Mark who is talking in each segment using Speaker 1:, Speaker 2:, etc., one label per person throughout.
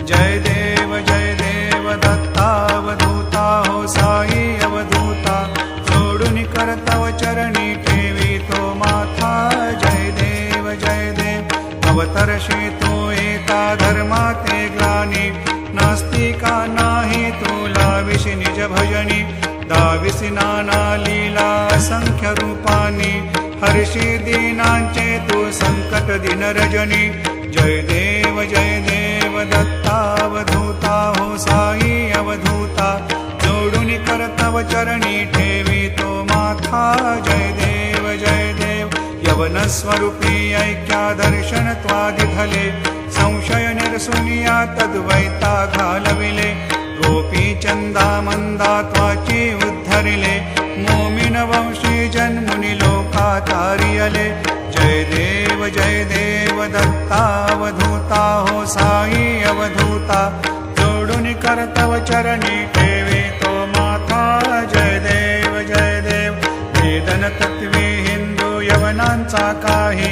Speaker 1: जय देव दत्तावधूता हो साई अवधूता जोडून करतव चरणी ठेवी तो माथा जय देव अवतरशी तू एका धर्माते ग्लानी नास्तिका नाही तू लाविशी निज भजनी दाविसी नाना लीला असंख्य रूपानी हर्षी दीनांचे तू संकट दिन रजनी जय देव दत्तावधूता हो साई अवधूता जोडून करतव चरणी ठेवी तो माथा जय देव यवन स्वरूपी ऐक्या दर्शन त्वादिधले संशय निरसुनिया तद्वैता घालविले गोपी चंदा मंदा त्वाची उद्धरिले मोमिन वंशी जन्मुनि लोका तारियले जय देव दत्तावधूता हो साई अवधूता जोडून करतव चरणी ठेवी तो माथा जय देव वेदन तत्वी हिंदू यवनांचा काही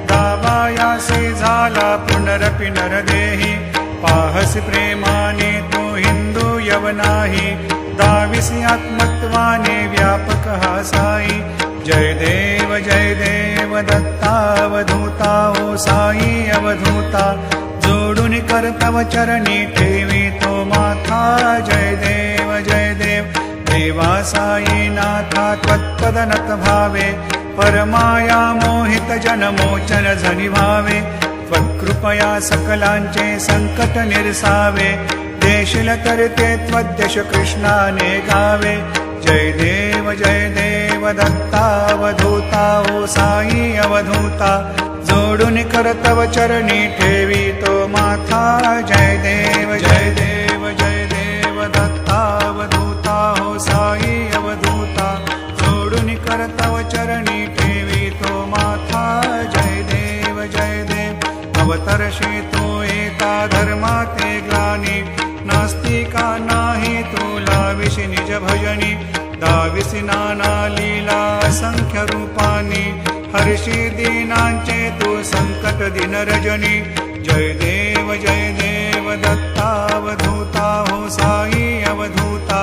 Speaker 1: दावायासी झाला पुनरपि नरदेही पाहसी प्रेमाने तू हिंदू यवनाही दाविसी आत्मत्वाने व्यापक हा साई जय देव दत्तावधूता हो साई अवधूता जोडून करतव चरणी ठेवी तो माथा जय देव देवा साई नाथा त्वत्पदनत भावे परमाया मोहित जनमोचन झनि भावे त्वत्कृपया सकलांचे संकट निरसावे देशील करते त्वद्यश कृष्णाने गावे जय देव दत्तावधूता हो साई अवधूता जोडून करतव चरणी ठेवी तो माथा जय देव दत्तावधूता हो साई अवधूता जोडून करतव चरणी ठेवी तो माथा जय देव अवतरशी तू एका धर्माते ग्लानी नास्तिका नाही तू लाविशी निज भजनी दाविसी नाना लीला असंख्य रूपानी हर्षी दीनांचे तू संकट दिन रजनी जय देव दत्तावधूता हो साई अवधूता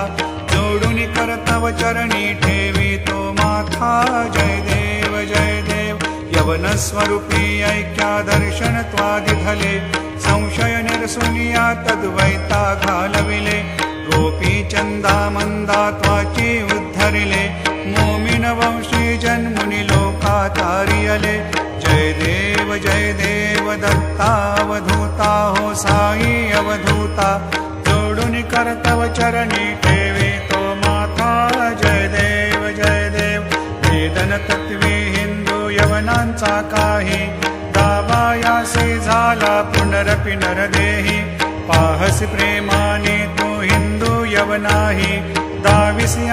Speaker 1: जोडून करतव चरणी ठेवी तो माथा जय देव यवन स्वरूपी ऐक्या दर्शन त्वादिधले संशय निरसुनिया तद्वैता घालविले गोपी चंदा मंदा त्वाची उद्धरिले मोमिन वंशी जन्मुनि लोका तारियले जय देव दत्तावधूता हो साई अवधूता जोडून करतव चरणी ठेवी तो माथा जय देव वेदन तत्वी हिंदू यवनांचा काही दावायासी झाला पुनरपि नरदेही पाहसी प्रेमाने तू हिंदू यवनाही दाविसी